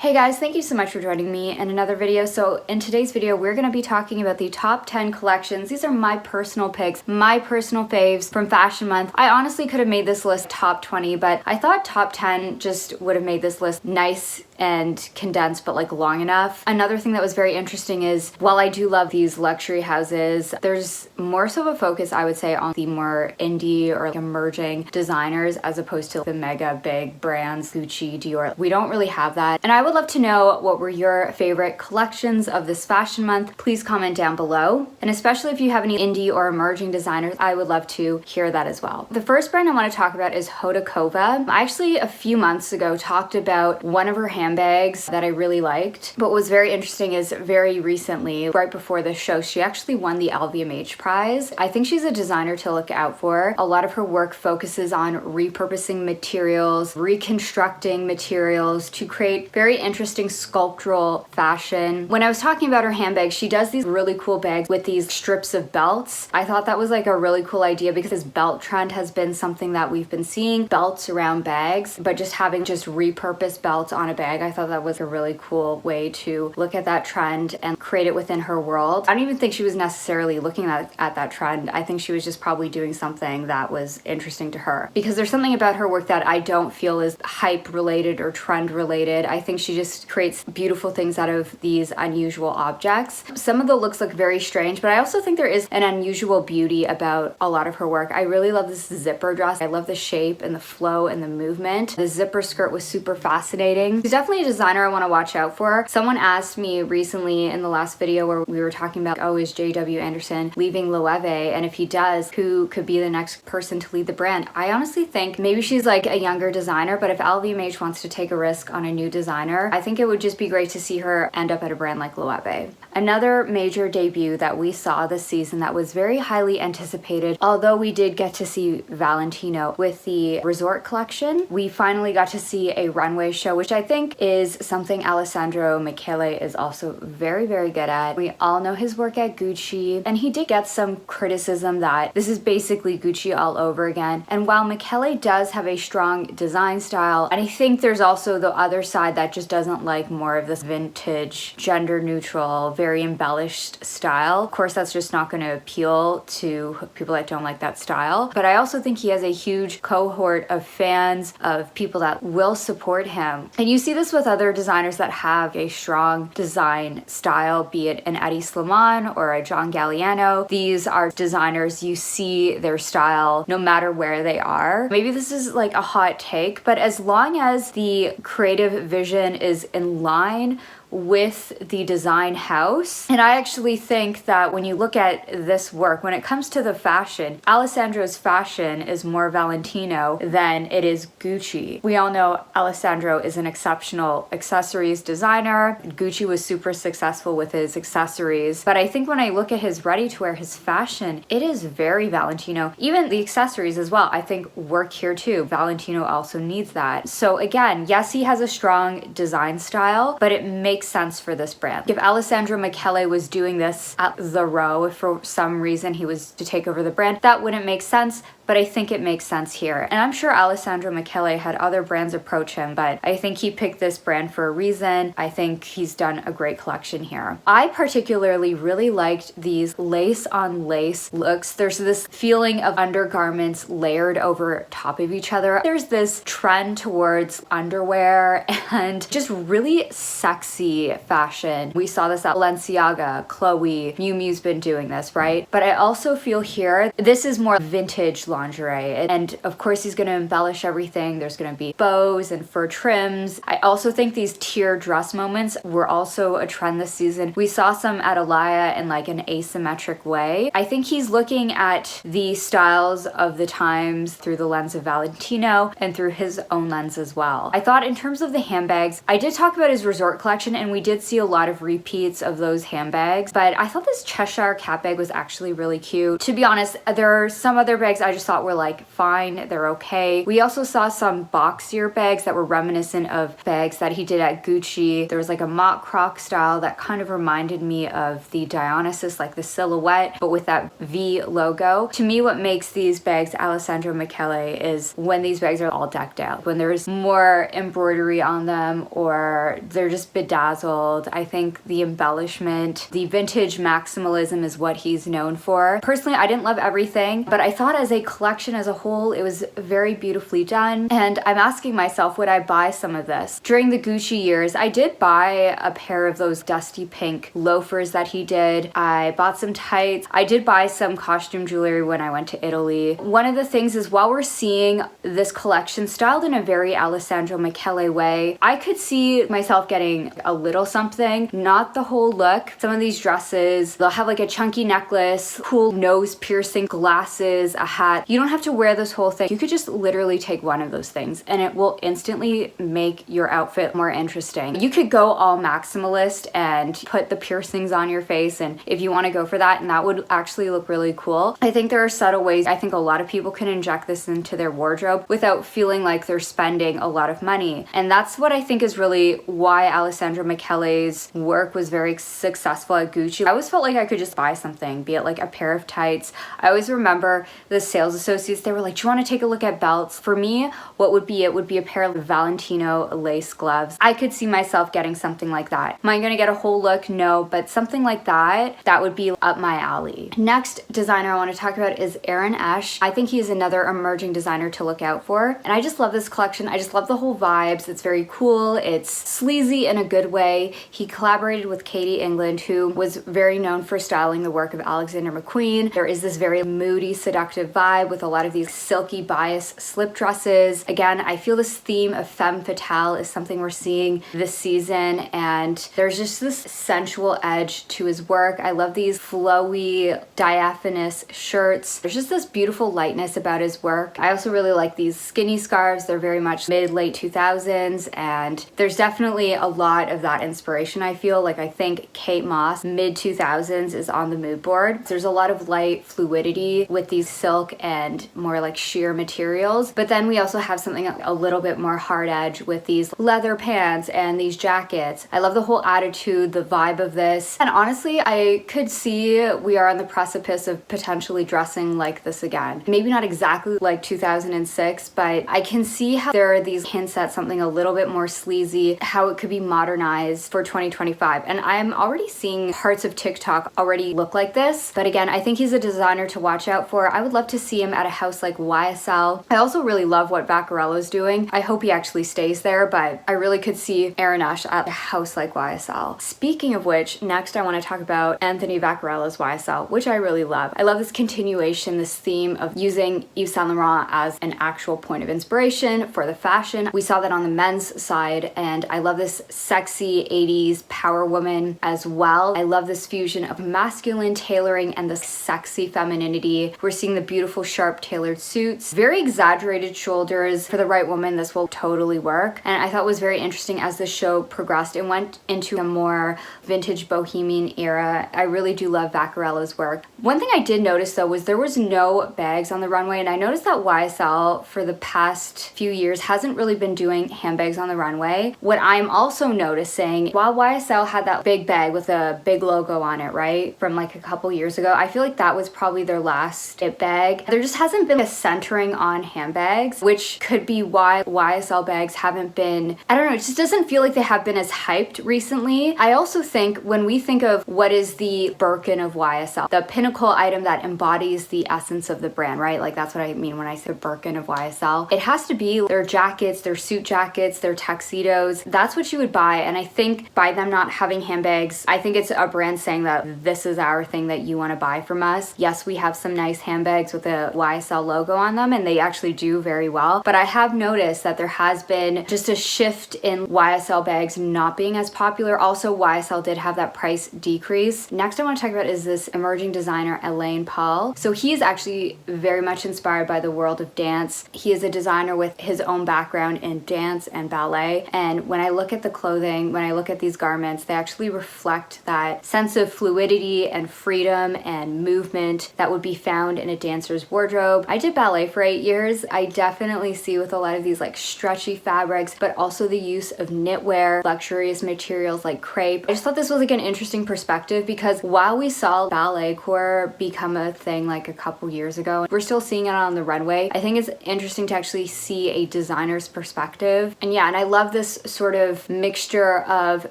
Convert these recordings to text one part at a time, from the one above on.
Hey guys, thank you so much for joining me in another video. So in today's video, we're going to be talking about the top 10 collections. These are my personal picks, my personal faves from Fashion Month. I honestly could have made this list top 20, but I thought top 10 just would have made this list nice and condensed, but like long enough. Another thing that was very interesting is while I do love these luxury houses, there's more so of a focus, I would say, on the more indie or like emerging designers as opposed to the mega big brands, Gucci, Dior. We don't really have that. And I would love to know what were your favorite collections of this Fashion Month. Please comment down below. And especially if you have any indie or emerging designers, I would love to hear that as well. The first brand I want to talk about is Hodakova. I actually a few months ago talked about one of her handbags that I really liked. But what was very interesting is very recently, right before this show, she actually won the LVMH prize. I think she's a designer to look out for. A lot of her work focuses on repurposing materials, reconstructing materials to create very interesting sculptural fashion. When I was talking about her handbags, she does these really cool bags with these strips of belts. I thought that was like a really cool idea because this belt trend has been something that we've been seeing, belts around bags, but just having just repurposed belts on a bag. I thought that was a really cool way to look at that trend and create it within her world. I don't even think she was necessarily looking at that trend. I think she was just probably doing something that was interesting to her, because there's something about her work that I don't feel is hype related or trend related. I think she just creates beautiful things out of these unusual objects. Some of the looks look very strange, but I also think there is an unusual beauty about a lot of her work. I really love this zipper dress. I love the shape and the flow and the movement. The zipper skirt was super fascinating. She's definitely a designer I want to watch out for. Someone asked me recently in the last video where we were talking about, oh, is JW Anderson leaving Loewe? And if he does, who could be the next person to lead the brand? I honestly think maybe she's like a younger designer, but if LVMH wants to take a risk on a new designer, I think it would just be great to see her end up at a brand like Loewe. Another major debut that we saw this season that was very highly anticipated, although we did get to see Valentino with the resort collection, we finally got to see a runway show, which I think is something Alessandro Michele is also very, very good at. We all know his work at Gucci, and he did get some criticism that this is basically Gucci all over again. And while Michele does have a strong design style, and I think there's also the other side that just doesn't like more of this vintage, gender neutral, very embellished style. Of course, that's just not going to appeal to people that don't like that style. But I also think he has a huge cohort of fans, of people that will support him. And you see this with other designers that have a strong design style, be it an Eddie Slimane or a John Galliano. These are designers, you see their style no matter where they are. Maybe this is like a hot take, but as long as the creative vision is in line with the design house. And I actually think that when you look at this work, when it comes to the fashion, Alessandro's fashion is more Valentino than it is Gucci. We all know Alessandro is an exceptional accessories designer. Gucci was super successful with his accessories, but I think when I look at his ready-to-wear, his fashion, it is very Valentino. Even the accessories as well, I think work here too. Valentino also needs that. So again, yes, he has a strong design style, but it makes sense for this brand. If Alessandro Michele was doing this at the Row, if for some reason he was to take over the brand, that wouldn't make sense, but I think it makes sense here. And I'm sure Alessandro Michele had other brands approach him, but I think he picked this brand for a reason. I think he's done a great collection here. I particularly really liked these lace on lace looks. There's this feeling of undergarments layered over top of each other. There's this trend towards underwear and just really sexy fashion. We saw this at Balenciaga, Chloe, Miu Miu's been doing this, right? But I also feel here, this is more vintage lingerie. And of course, he's going to embellish everything. There's going to be bows and fur trims. I also think these tier dress moments were also a trend this season. We saw some at Alaya in like an asymmetric way. I think he's looking at the styles of the times through the lens of Valentino and through his own lens as well. I thought in terms of the handbags, I did talk about his resort collection and we did see a lot of repeats of those handbags, but I thought this Cheshire cat bag was actually really cute. To be honest, there are some other bags I just thought were like fine, they're okay. We also saw some boxier bags that were reminiscent of bags that he did at Gucci. There was like a mock croc style that kind of reminded me of the Dionysus, like the silhouette, but with that V logo. To me, what makes these bags Alessandro Michele is when these bags are all decked out, when there's more embroidery on them or they're just bedazzled. I think the embellishment, the vintage maximalism is what he's known for. Personally, I didn't love everything, but I thought as a collection as a whole, it was very beautifully done. And I'm asking myself, would I buy some of this? During the Gucci years, I did buy a pair of those dusty pink loafers that he did. I bought some tights. I did buy some costume jewelry when I went to Italy. One of the things is while we're seeing this collection styled in a very Alessandro Michele way, I could see myself getting a little something, not the whole look. Some of these dresses, they'll have like a chunky necklace, cool nose piercing, glasses, a hat. You don't have to wear this whole thing. You could just literally take one of those things and it will instantly make your outfit more interesting. You could go all maximalist and put the piercings on your face, and if you want to go for that, and that would actually look really cool. I think there are subtle ways I think a lot of people can inject this into their wardrobe without feeling like they're spending a lot of money. And that's what I think is really why Alessandro Michele's work was very successful at Gucci. I always felt like I could just buy something, be it like a pair of tights. I always remember the sales associates, they were like, do you want to take a look at belts? For me, what would be it would be a pair of Valentino lace gloves. I could see myself getting something like that. Am I gonna get a whole look? No, but something like that would be up my alley. Next designer I want to talk about is Aaron Esch. I think he's another emerging designer to look out for. And I just love this collection. I just love the whole vibes. It's very cool. It's sleazy in a good way. He collaborated with Katie England, who was very known for styling the work of Alexander McQueen. There is this very moody, seductive vibe with a lot of these silky bias slip dresses. Again, I feel this theme of femme fatale is something we're seeing this season, and there's just this sensual edge to his work. I love these flowy, diaphanous shirts. There's just this beautiful lightness about his work. I also really like these skinny scarves. They're very much mid-late 2000s, and there's definitely a lot of that inspiration, I feel. Like, I think Kate Moss, mid-2000s, is on the mood board. There's a lot of light fluidity with these silk and more like sheer materials, but then we also have something a little bit more hard edge with these leather pants and these jackets. I love the whole attitude, the vibe of this, and honestly, I could see we are on the precipice of potentially dressing like this again. Maybe not exactly like 2006, but I can see how there are these hints at something a little bit more sleazy, how it could be modernized for 2025. And I'm already seeing parts of TikTok already look like this. But again, I think he's a designer to watch out for. I would love to see him at a house like YSL. I also really love what Vaccarello's doing. I hope he actually stays there, but I really could see Aaron Esch at a house like YSL. Speaking of which, next I want to talk about Anthony Vaccarello's YSL, which I really love. I love this continuation, this theme of using Yves Saint Laurent as an actual point of inspiration for the fashion. We saw that on the men's side, and I love this sexy 80s power woman as well. I love this fusion of masculine tailoring and the sexy femininity. We're seeing the beautiful sharp tailored suits, very exaggerated shoulders. For the right woman, this will totally work. And I thought it was very interesting as the show progressed and went into a more vintage bohemian era. I really do love Vaccarello's work. One thing I did notice though was there was no bags on the runway, and I noticed that YSL for the past few years hasn't really been doing handbags on the runway. What I'm also noticing, while YSL had that big bag with a big logo on it, right, from like a couple years ago, I feel like that was probably their last it bag. There just hasn't been a centering on handbags, which could be why YSL bags haven't been, I don't know, it just doesn't feel like they have been as hyped recently. I also think when we think of what is the Birkin of YSL, the pinnacle item that embodies the essence of the brand, right? Like that's what I mean when I say Birkin of YSL. It has to be their jackets, their suit jackets, their tuxedos. That's what you would buy. And I think by them not having handbags, I think it's a brand saying that this is our thing that you want to buy from us. Yes, we have some nice handbags with a YSL logo on them, and they actually do very well. But I have noticed that there has been just a shift in YSL bags not being as popular. Also, YSL did have that price decrease. Next I want to talk about is this emerging designer, Elaine Paul. So he is actually very much inspired by the world of dance. He is a designer with his own background in dance and ballet. And when I look at the clothing, when I look at these garments, they actually reflect that sense of fluidity and freedom and movement that would be found in a dancer's wardrobe. wardrobe. I did ballet for 8 years. I definitely see with a lot of these like stretchy fabrics, but also the use of knitwear, luxurious materials like crepe. I just thought this was like an interesting perspective because while we saw ballet core become a thing like a couple years ago, we're still seeing it on the runway. I think it's interesting to actually see a designer's perspective. And yeah, and I love this sort of mixture of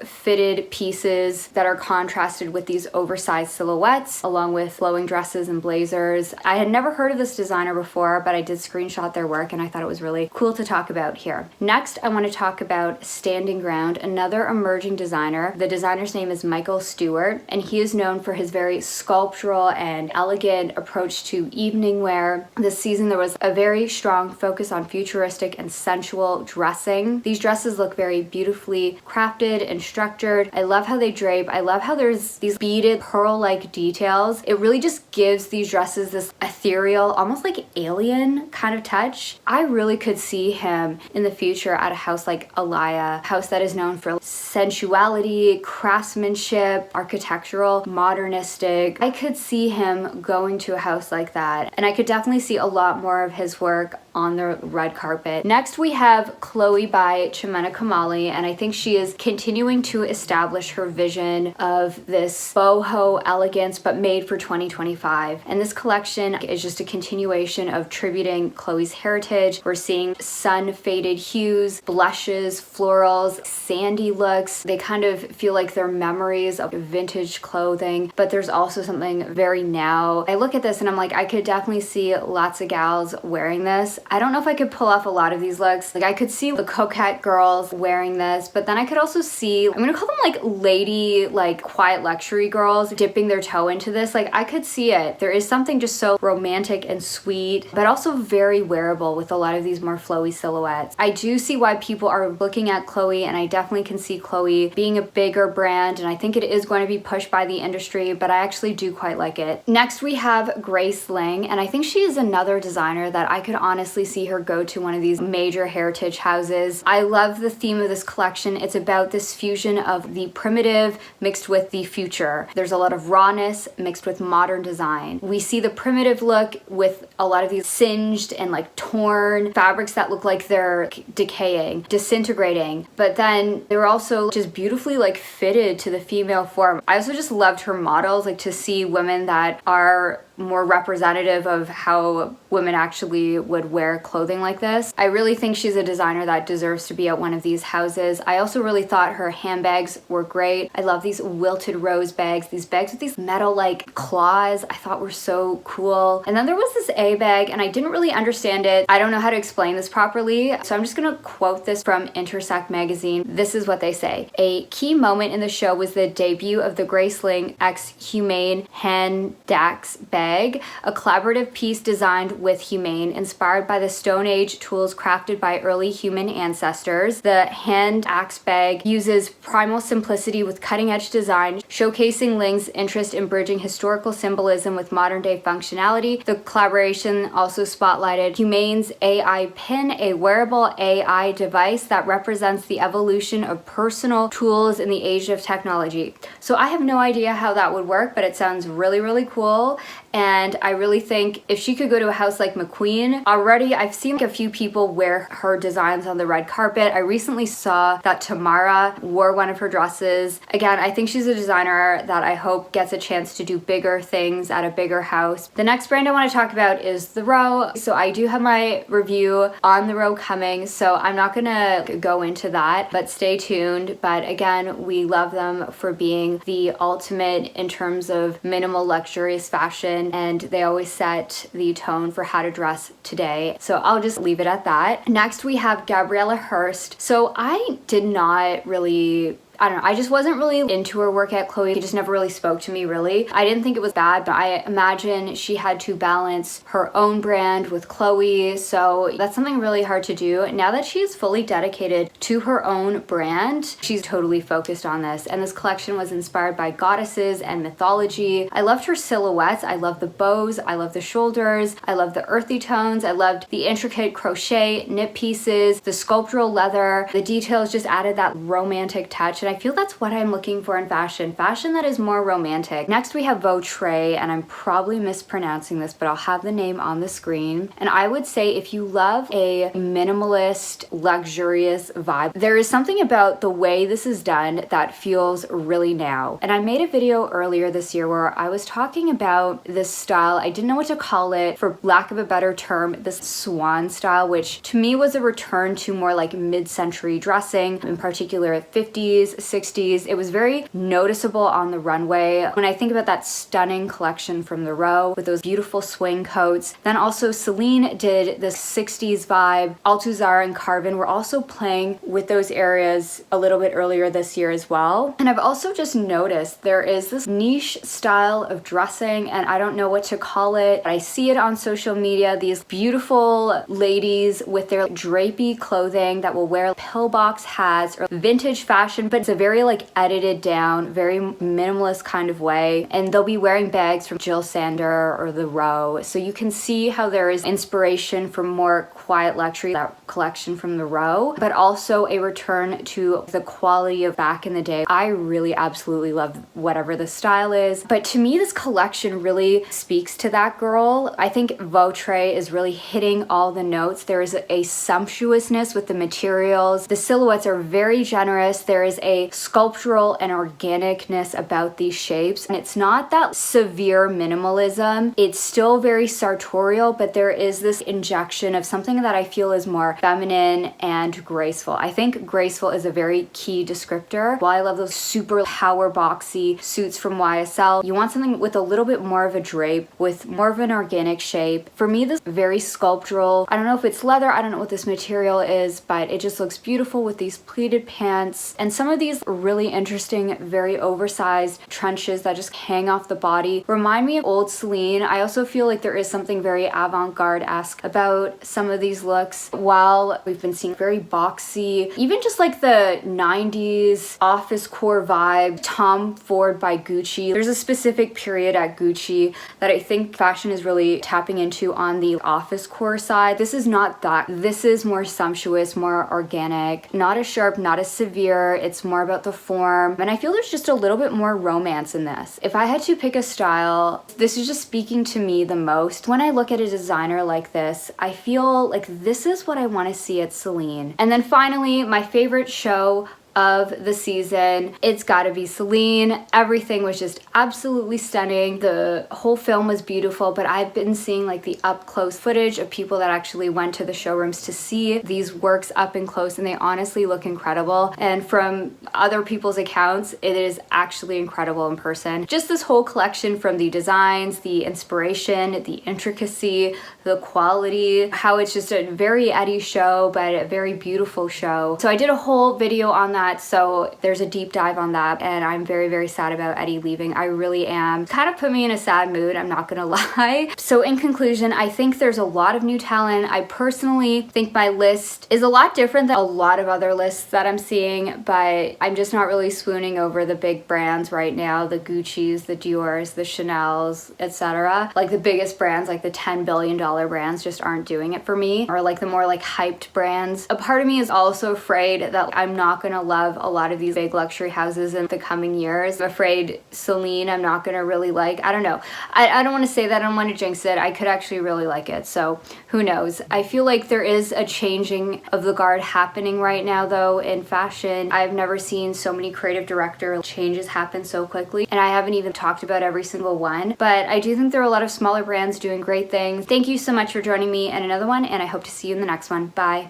fitted pieces that are contrasted with these oversized silhouettes along with flowing dresses and blazers. I had never heard of this designer before, but I did screenshot their work and I thought it was really cool to talk about here. Next, I want to talk about Standing Ground, another emerging designer. The designer's name is Michael Stewart, and he is known for his very sculptural and elegant approach to evening wear. This season, there was a very strong focus on futuristic and sensual dressing. These dresses look very beautifully crafted and structured. I love how they drape. I love how there's these beaded pearl-like details. It really just gives these dresses this ethereal, almost like alien kind of touch. I really could see him in the future at a house like Alaya, a house that is known for sensuality, craftsmanship, architectural, modernistic. I could see him going to a house like that, and I could definitely see a lot more of his work on the red carpet. Next, we have Chloe by Chimena Kamali, and I think she is continuing to establish her vision of this boho elegance, but made for 2025. And this collection is just a continuation of tributing Chloe's heritage. We're seeing sun-faded hues, blushes, florals, sandy looks. They kind of feel like they're memories of vintage clothing, but there's also something very now. I look at this and I'm like, I could definitely see lots of gals wearing this. I don't know if I could pull off a lot of these looks. Like I could see the coquette girls wearing this, but then I could also see, I'm gonna call them like lady, like quiet luxury girls dipping their toe into this. Like I could see it. There is something just so romantic and sweet, but also very wearable with a lot of these more flowy silhouettes. I do see why people are looking at Chloe, and I definitely can see Chloe being a bigger brand, and I think it is going to be pushed by the industry, but I actually do quite like it. Next, we have Grace Ling, and I think she is another designer that I could honestly see her go to one of these major heritage houses. I love the theme of this collection. It's about this fusion of the primitive mixed with the future. There's a lot of rawness mixed with modern design. We see the primitive look with a lot of these singed and like torn fabrics that look like they're decaying, disintegrating, but then they're also just beautifully like fitted to the female form. I also just loved her models, like to see women that are more representative of how women actually would wear clothing like this. I really think she's a designer that deserves to be at one of these houses. I also really thought her handbags were great. I love these wilted rose bags, these bags with these metal like claws I thought were so cool. And then there was this A bag and I didn't really understand it. I don't know how to explain this properly, so I'm just gonna quote this from Intersect magazine. This is what they say. A key moment in the show was the debut of the Grace Ling X Humane Hand Dax bag, a collaborative piece designed with Humane, inspired by the Stone Age tools crafted by early human ancestors. The hand axe bag uses primal simplicity with cutting-edge design, showcasing Ling's interest in bridging historical symbolism with modern-day functionality. The collaboration also spotlighted Humane's AI Pin, a wearable AI device that represents the evolution of personal tools in the age of technology. So I have no idea how that would work, but it sounds really, really cool. And I really think if she could go to a house like McQueen, already I've seen a few people wear her designs on the red carpet. I recently saw that Tamara wore one of her dresses. Again, I think she's a designer that I hope gets a chance to do bigger things at a bigger house. The next brand I want to talk about is The Row. So I do have my review on The Row coming, so I'm not gonna go into that, but stay tuned. But again, we love them for being the ultimate in terms of minimal luxurious fashion, and they always set the tone for how to dress today. So I'll just leave it at that. Next, we have Gabriella Hearst. So I did not really, I don't know, I just wasn't really into her work at Chloe. It just never really spoke to me, really. I didn't think it was bad, but I imagine she had to balance her own brand with Chloe, so that's something really hard to do. Now that she is fully dedicated to her own brand, she's totally focused on this, and this collection was inspired by goddesses and mythology. I loved her silhouettes. I love the bows. I love the shoulders. I love the earthy tones. I loved the intricate crochet knit pieces, the sculptural leather. The details just added that romantic touch, and I feel that's what I'm looking for in fashion. Fashion that is more romantic. Next we have Vautray, and I'm probably mispronouncing this, but I'll have the name on the screen. And I would say if you love a minimalist, luxurious vibe, there is something about the way this is done that feels really now. And I made a video earlier this year where I was talking about this style. I didn't know what to call it, for lack of a better term, this swan style, which to me was a return to more like mid-century dressing, in particular 50s, 60s. It was very noticeable on the runway. When I think about that stunning collection from the Row with those beautiful swing coats, then also Celine did this 60s vibe. Althusser and Carven were also playing with those areas a little bit earlier this year as well. And I've also just noticed there is this niche style of dressing, and I don't know what to call it. I see it on social media, these beautiful ladies with their drapey clothing that will wear pillbox hats or vintage fashion, but it's a very like edited down, very minimalist kind of way. And they'll be wearing bags from Jill Sander or the Row. So you can see how there is inspiration from more quiet luxury, that collection from the Row, but also a return to the quality of back in the day. I really absolutely love whatever the style is, but to me this collection really speaks to that girl. I think Vautray is really hitting all the notes. There is a sumptuousness with the materials. The silhouettes are very generous. There is a sculptural and organicness about these shapes, and it's not that severe minimalism. It's still very sartorial, but there is this injection of something that I feel is more feminine and graceful. I think graceful is a very key descriptor. While I love those super power boxy suits from YSL, you want something with a little bit more of a drape, with more of an organic shape. For me, this is very sculptural. I don't know if it's leather, I don't know what this material is, but it just looks beautiful with these pleated pants and some of these really interesting, very oversized trenches that just hang off the body. Remind me of old Celine. I also feel like there is something very avant-garde-esque about some of these looks. While we've been seeing very boxy, even just like the 90s office core vibe, Tom Ford by Gucci. There's a specific period at Gucci that I think fashion is really tapping into on the office core side. This is not that. This is more sumptuous, more organic, not as sharp, not as severe. It's more about the form. And I feel there's just a little bit more romance in this. If I had to pick a style, this is just speaking to me the most. When I look at a designer like this, I feel like this is what I want to see at Celine. And then finally, my favorite show of the season, it's gotta be Celine. Everything was just absolutely stunning. The whole film was beautiful, but I've been seeing like the up close footage of people that actually went to the showrooms to see these works up and close, and they honestly look incredible. And from other people's accounts, it is actually incredible in person. Just this whole collection, from the designs, the inspiration, the intricacy, the quality, how it's just a very Eddie show, but a very beautiful show. So I did a whole video on that, so there's a deep dive on that, and I'm very, very sad about Eddie leaving. I really am. Kind of put me in a sad mood, I'm not gonna lie. So in conclusion, I think there's a lot of new talent. I personally think my list is a lot different than a lot of other lists that I'm seeing, but I'm just not really swooning over the big brands right now, the Gucci's, the Dior's, the Chanel's, etc. Like the biggest brands, like the $10 billion brands, just aren't doing it for me, or like the more like hyped brands. A part of me is also afraid that I'm not gonna love a lot of these big luxury houses in the coming years. I'm afraid Celine I'm not gonna really like. I don't know. I don't want to say that. I don't want to jinx it. I could actually really like it, so who knows. I feel like there is a changing of the guard happening right now though in fashion. I've never seen so many creative director changes happen so quickly, and I haven't even talked about every single one, but I do think there are a lot of smaller brands doing great things. Thank you so much for joining me in another one, and I hope to see you in the next one. Bye.